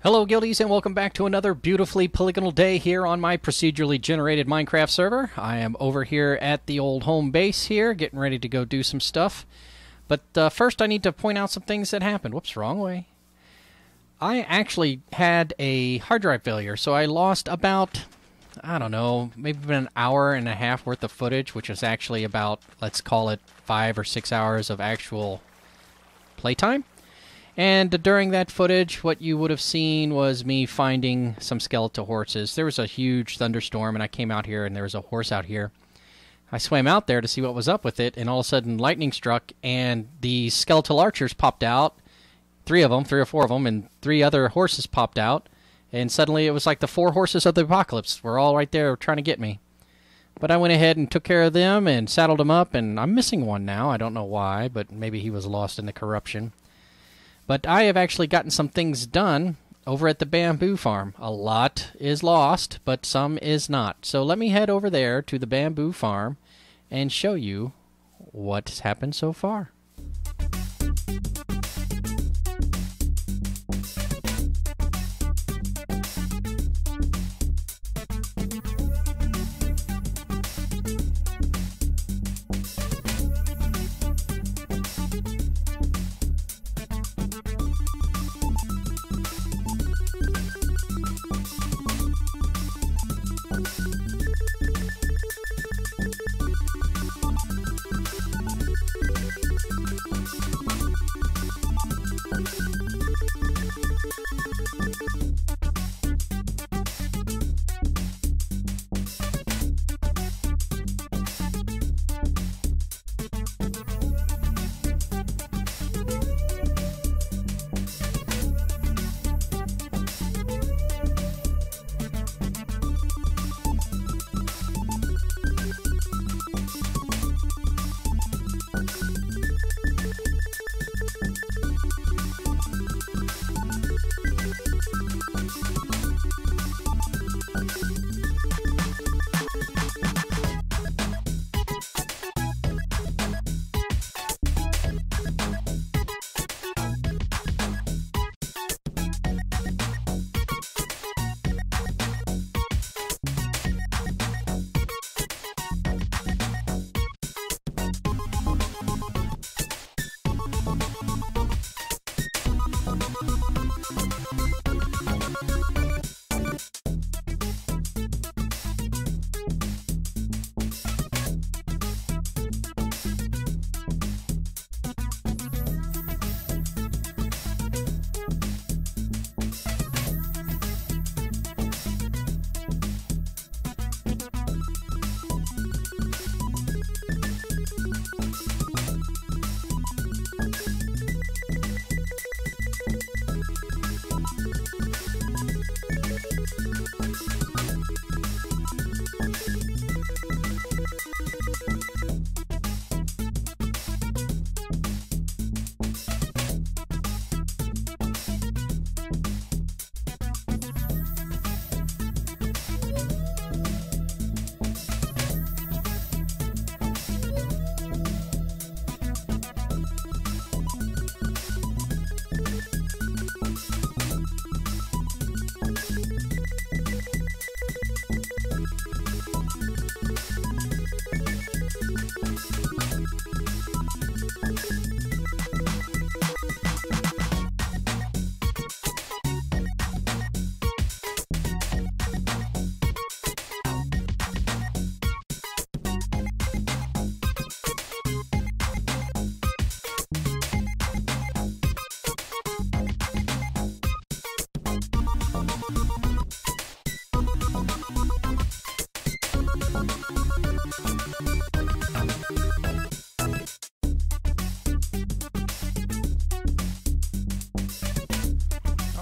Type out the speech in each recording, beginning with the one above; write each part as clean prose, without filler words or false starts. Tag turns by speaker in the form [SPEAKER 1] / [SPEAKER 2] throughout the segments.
[SPEAKER 1] Hello Guildies and welcome back to another beautifully polygonal day here on my procedurally generated Minecraft server. I am over here at the old home base here, getting ready to go do some stuff. But first I need to point out some things that happened. Whoops, wrong way. I actually had a hard drive failure, so I lost about, I don't know, maybe an hour and a half worth of footage, which is actually about, let's call it 5 or 6 hours of actual playtime. And during that footage, what you would have seen was me finding some skeletal horses. There was a huge thunderstorm, and I came out here, and there was a horse out here. I swam out there to see what was up with it, and all of a sudden, lightning struck, and the skeletal archers popped out. 3 of them, 3 or 4 of them, and 3 other horses popped out. And suddenly, it was like the 4 horses of the apocalypse were all right there trying to get me. But I went ahead and took care of them and saddled them up, and I'm missing one now. I don't know why, but maybe he was lost in the corruption. But I have actually gotten some things done over at the bamboo farm. A lot is lost, but some is not. So let me head over there to the bamboo farm and show you what's happened so far.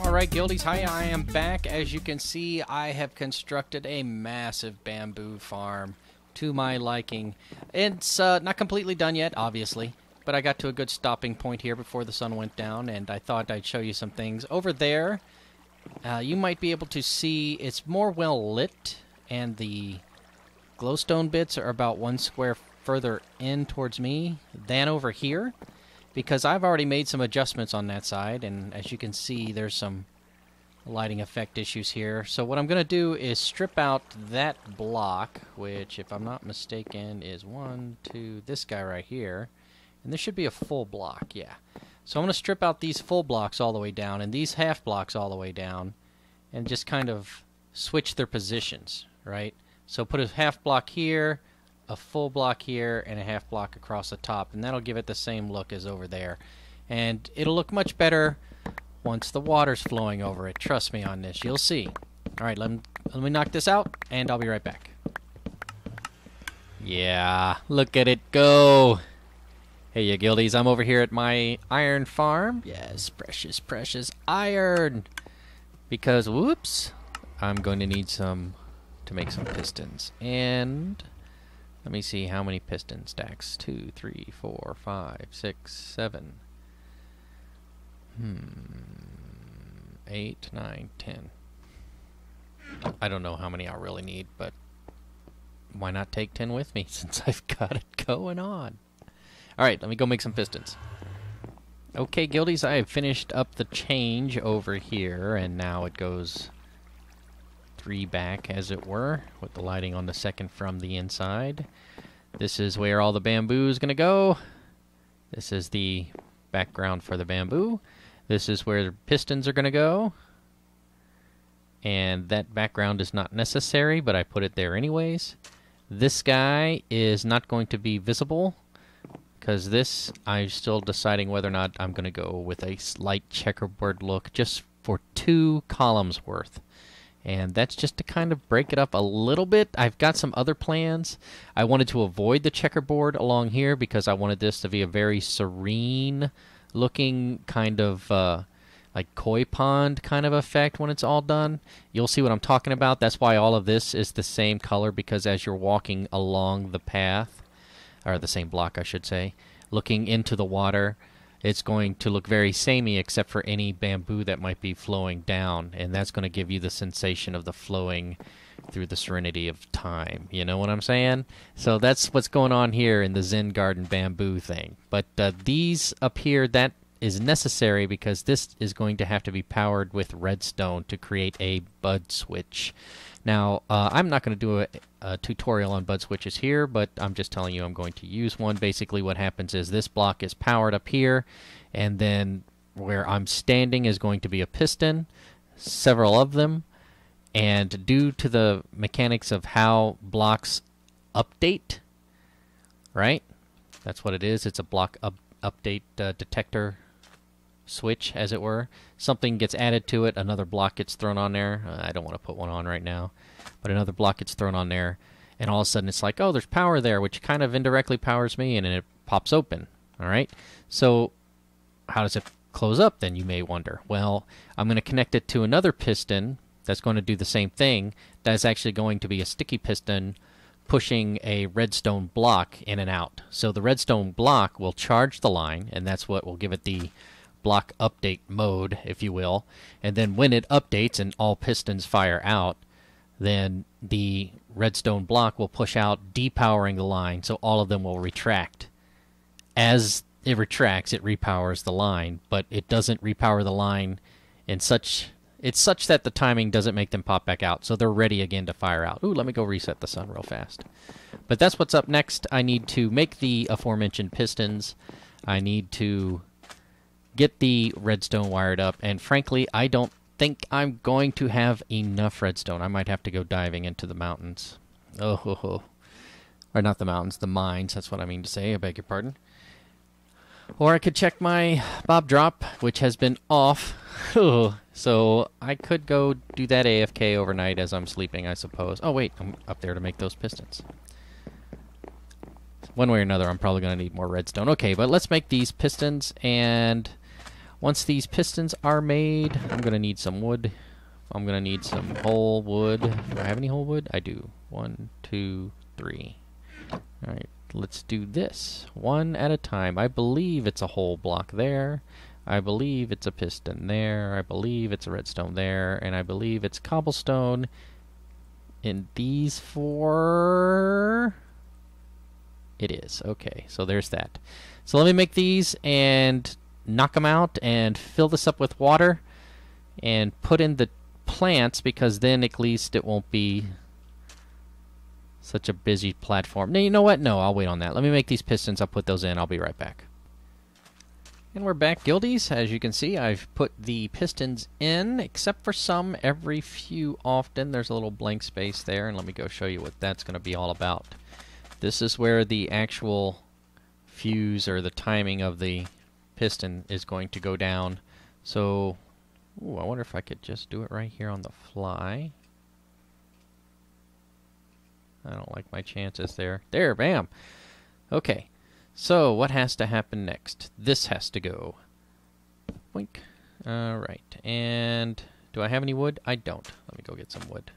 [SPEAKER 1] Alright Guildies, hi, I am back. As you can see, I have constructed a massive bamboo farm to my liking. It's not completely done yet, obviously, but I got to a good stopping point here before the sun went down, and I thought I'd show you some things. Over there, you might be able to see it's more well lit, and the glowstone bits are about 1 square further in towards me than over here, because I've already made some adjustments on that side, and as you can see, there's some lighting effect issues here. So what I'm going to do is strip out that block, which, if I'm not mistaken, is this guy right here. And this should be a full block, yeah. So I'm going to strip out these full blocks all the way down and these half blocks all the way down and just kind of switch their positions, right? So put a half block here, a full block here, and a half block across the top, and that'll give it the same look as over there. And it'll look much better once the water's flowing over it. Trust me on this. You'll see. All right, let me knock this out, and I'll be right back. Yeah, look at it go. Hey, you guildies, I'm over here at my iron farm. Yes, precious, precious iron. Because, whoops, I'm going to need some to make some pistons. And let me see how many piston stacks. 2, 3, 4, 5, 6, 7. 8, 9, 10. I don't know how many I'll really need, but why not take 10 with me since I've got it going on? Alright, let me go make some pistons. Okay, guildies, I have finished up the change over here, and now it goes 3 back, as it were, with the lighting on the second from the inside. This is where all the bamboo is going to go. This is the background for the bamboo. This is where the pistons are going to go. And that background is not necessary, but I put it there anyways. This guy is not going to be visible, because this, I'm still deciding whether or not I'm going to go with a slight checkerboard look just for 2 columns worth. And that's just to kind of break it up a little bit. I've got some other plans. I wanted to avoid the checkerboard along here because I wanted this to be a very serene looking kind of like koi pond kind of effect when it's all done. You'll see what I'm talking about. That's why all of this is the same color, because as you're walking along the path, or the same block I should say, looking into the water, it's going to look very samey except for any bamboo that might be flowing down, and that's going to give you the sensation of the flowing through the serenity of time. You know what I'm saying? So that's what's going on here in the Zen Garden bamboo thing. But these up here, that is necessary because this is going to have to be powered with redstone to create a bud switch. Now, I'm not going to do a tutorial on bud switches here, but I'm just telling you I'm going to use one. Basically, what happens is this block is powered up here, and then where I'm standing is going to be a piston, several of them, and due to the mechanics of how blocks update, right? That's what it is. It's a block update detector switch, as it were. Something gets added to it, another block gets thrown on there. I don't want to put one on right now, but another block gets thrown on there, and all of a sudden it's like, oh, there's power there, which kind of indirectly powers me, and then it pops open. All right, so how does it close up then, you may wonder? Well, I'm going to connect it to another piston that's going to do the same thing. That's actually going to be a sticky piston pushing a redstone block in and out. So the redstone block will charge the line, and that's what will give it the block update mode, if you will. And then when it updates and all pistons fire out, then the redstone block will push out, depowering the line, so all of them will retract. As it retracts, it repowers the line, but it doesn't repower the line in such... It's such that the timing doesn't make them pop back out, so they're ready again to fire out. Ooh, let me go reset the sun real fast. But that's what's up next. I need to make the aforementioned pistons. I need to get the redstone wired up, and frankly, I don't think I'm going to have enough redstone. I might have to go diving into the mountains. Oh. Or not the mountains, the mines. That's what I mean to say. I beg your pardon. Or I could check my Bob Drop, which has been off. So I could go do that AFK overnight as I'm sleeping, I suppose. Oh, wait, I'm up there to make those pistons. One way or another, I'm probably going to need more redstone. Okay, but let's make these pistons, and once these pistons are made, I'm going to need some wood. I'm going to need some whole wood. Do I have any whole wood? I do. 1, 2, 3. All right. Let's do this one at a time. I believe it's a whole block there. I believe it's a piston there. I believe it's a redstone there. And I believe it's cobblestone in these 4. It is. Okay, so there's that. So let me make these and knock them out and fill this up with water. and put in the plants, because then at least it won't be such a busy platform. Now, you know what? No, I'll wait on that. Let me make these pistons. I'll put those in. I'll be right back. And we're back, Guildies. As you can see, I've put the pistons in, except for some every few often. There's a little blank space there, and let me go show you what that's going to be all about. This is where the actual fuse or the timing of the piston is going to go down. So, ooh, I wonder if I could just do it right here on the fly. I don't like my chances there. There, bam! Okay. So, what has to happen next? This has to go. Boink. Alright, and do I have any wood? I don't. Let me go get some wood.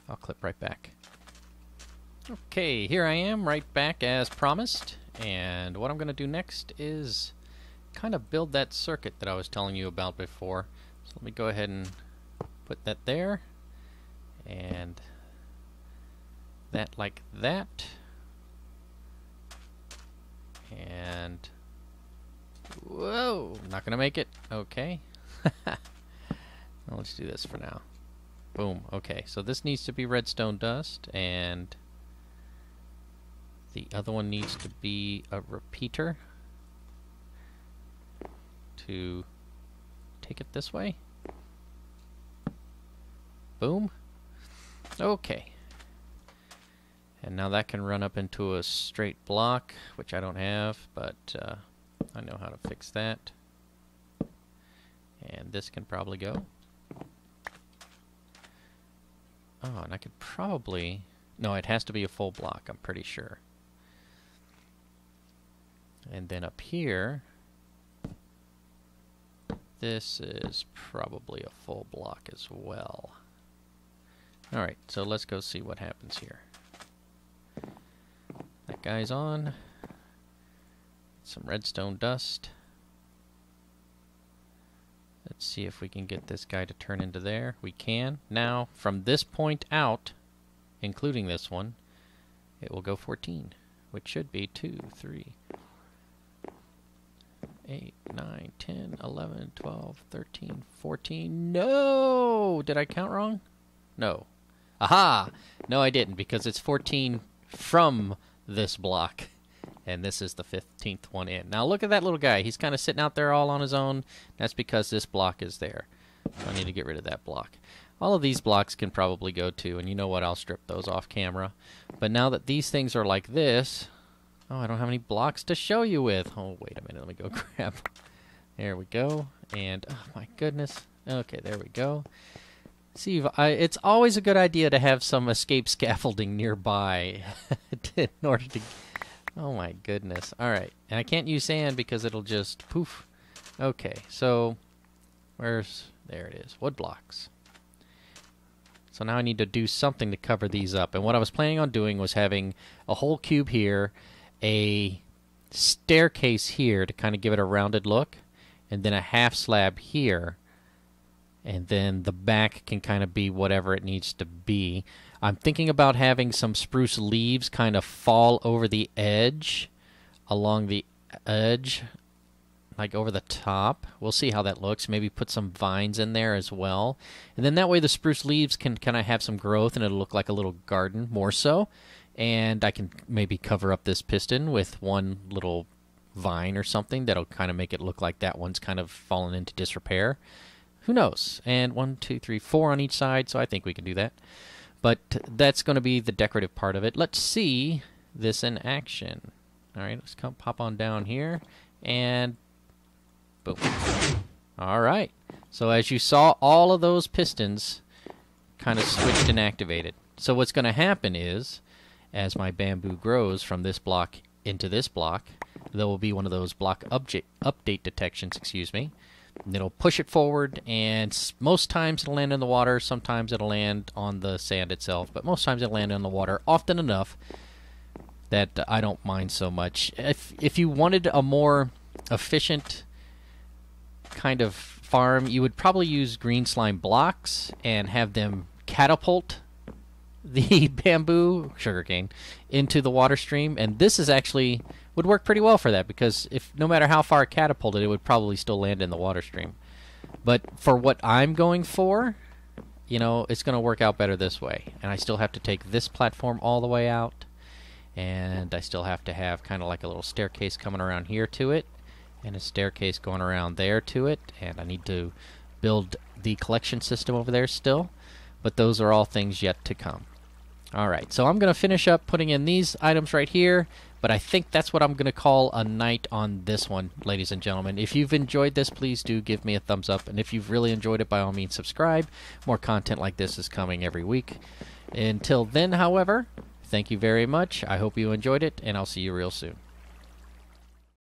[SPEAKER 1] I'll clip right back. Okay, here I am, right back as promised. And what I'm going to do next is kind of build that circuit that I was telling you about before. So let me go ahead and put that there. And that like that. And whoa, not gonna make it. Okay. Well, let's do this for now. Boom. Okay, so this needs to be redstone dust, and the other one needs to be a repeater to take it this way. Boom. Okay. And now that can run up into a straight block, which I don't have, but I know how to fix that. And this can probably go. Oh, and I could probably... No, it has to be a full block, I'm pretty sure. And then up here, this is probably a full block as well. Alright, so let's go see what happens here. That guy's on. Some redstone dust. Let's see if we can get this guy to turn into there. We can. Now, from this point out, including this one, it will go 14, which should be 2, 3, 8, 9, 10, 11, 12, 13, 14. No! Did I count wrong? No. Aha! No, I didn't, because it's 14 from this block, and this is the 15th one in. Now look at that little guy. He's kind of sitting out there all on his own. That's because this block is there. So I need to get rid of that block. All of these blocks can probably go too, and you know what? I'll strip those off camera. But now that these things are like this... Oh, I don't have any blocks to show you with. Oh, wait a minute. Let me go grab... There we go. And, oh my goodness. Okay, there we go. See, it's always a good idea to have some escape scaffolding nearby in order to... Oh my goodness. Alright, and I can't use sand because it'll just poof. Okay, so where's... There it is. Wood blocks. So now I need to do something to cover these up. And what I was planning on doing was having a whole cube here, a staircase here to kind of give it a rounded look, and then a half slab here. And then the back can kind of be whatever it needs to be. I'm thinking about having some spruce leaves kind of fall over the edge, along the edge, like over the top. We'll see how that looks. Maybe put some vines in there as well. And then that way the spruce leaves can kind of have some growth and it'll look like a little garden more so. And I can maybe cover up this piston with one little vine or something that'll kind of make it look like that one's kind of fallen into disrepair. Who knows? And 1, 2, 3, 4 on each side, so I think we can do that. But that's going to be the decorative part of it. Let's see this in action. All right, let's come pop on down here, and boom. All right. So as you saw, all of those pistons kind of switched and activated. So what's going to happen is, as my bamboo grows from this block into this block, there will be one of those block update detections, excuse me. And it'll push it forward, and most times it'll land in the water, sometimes it'll land on the sand itself, but most times it'll land in the water often enough that I don't mind so much. If you wanted a more efficient kind of farm, you would probably use green slime blocks and have them catapult the bamboo, sugarcane, into the water stream, and this is actually... would work pretty well for that, because if no matter how far it catapulted, it would probably still land in the water stream. But for what I'm going for, you know, it's going to work out better this way. And I still have to take this platform all the way out. And I still have to have kind of like a little staircase coming around here to it. And a staircase going around there to it. And I need to build the collection system over there still. But those are all things yet to come. Alright, so I'm going to finish up putting in these items right here. But I think that's what I'm going to call a night on this one, ladies and gentlemen. If you've enjoyed this, please do give me a thumbs up. And if you've really enjoyed it, by all means, subscribe. More content like this is coming every week. Until then, however, thank you very much. I hope you enjoyed it, and I'll see you real soon.